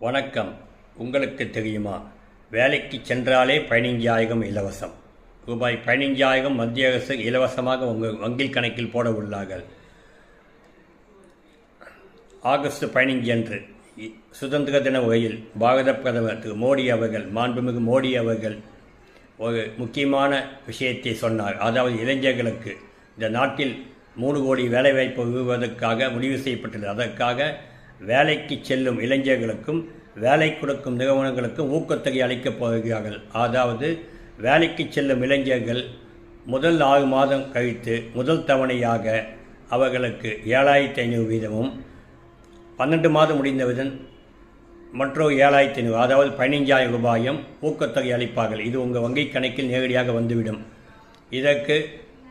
வணக்கம். உங்களுக்கு தெரியுமா, வேலைக்கு சென்றாலே 15,000 இலவசம். ரூபாய் 15,000 மத்திய அரசு இலவசமாக உங்கள் வங்கில் கணக்கில் போட உள்ளார்கள். ஆகஸ்ட் 15 அன்று சுதந்திர தின உரையில் பாரத பிரதமர் திரு மோடி அவர்கள், மாண்புமிகு மோடி அவர்கள் ஒரு முக்கியமான விஷயத்தை சொன்னார். அதாவது இளைஞர்களுக்கு இந்த நாட்டில் 3 கோடி வேலைவாய்ப்பு உருவாவதற்காக முடிவு செய்யப்பட்டது. அதற்காக வேலைக்கு செல்லும் இளைஞர்களுக்கும் வேலை கொடுக்கும் நிறுவனங்களுக்கும் ஊக்கத்தொகை அளிக்கப் போகிறார்கள். அதாவது வேலைக்கு செல்லும் இளைஞர்கள் முதல் 6 மாதம் கழித்து முதல் தவணையாக அவர்களுக்கு 7,500 வீதமும், 12 மாதம் முடிந்தவுடன் மற்றொரு 7,500, அதாவது 15,000 ரூபாயும் ஊக்கத்தொகை அளிப்பார்கள். இது உங்கள் வங்கிக் கணக்கில் நேரடியாக வந்துவிடும். இதற்கு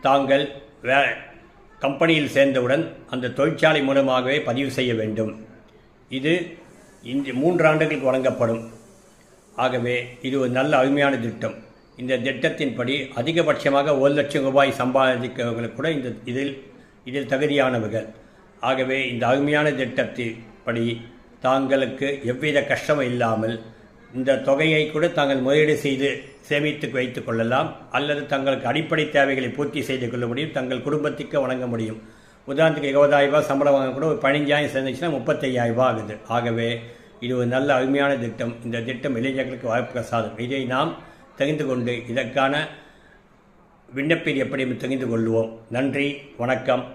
தாங்கள் கம்பெனியில் சேர்ந்தவுடன் அந்த தொழிற்சாலை மூலமாகவே பதிவு செய்ய வேண்டும். இது 3 ஆண்டுகளுக்கு வழங்கப்படும். ஆகவே இது ஒரு நல்ல அருமையான திட்டம். இந்த திட்டத்தின்படி அதிகபட்சமாக 1 லட்சம் ரூபாய் சம்பாதிக்கிறவர்களுக்கு கூட இதில் தகுதியானவர்கள். ஆகவே இந்த அருமையான திட்டத்தின்படி தாங்களுக்கு எவ்வித கஷ்டமும் இல்லாமல் இந்த தொகையை கூட தாங்கள் முதலீடு செய்து சேமித்து வைத்துக் கொள்ளலாம், அல்லது தங்களுக்கு அடிப்படை தேவைகளை பூர்த்தி செய்து கொள்ள முடியும், தங்கள் குடும்பத்துக்கு வழங்க முடியும். உதாரணத்துக்கு 20,000 ரூபாய் சம்பளம் வாங்க கூட ஒரு 15,000 சேர்ந்துச்சுன்னா 35,000 ரூபாய் ஆகுது. ஆகவே இது ஒரு நல்ல அருமையான திட்டம். இந்த திட்டம் இளைஞர்களுக்கு வரப்பிரசாதம். இதை நாம் தெரிந்து கொண்டு இதற்கான விண்ணப்பத்தை எப்படி தெரிந்து கொள்வோம். நன்றி, வணக்கம்.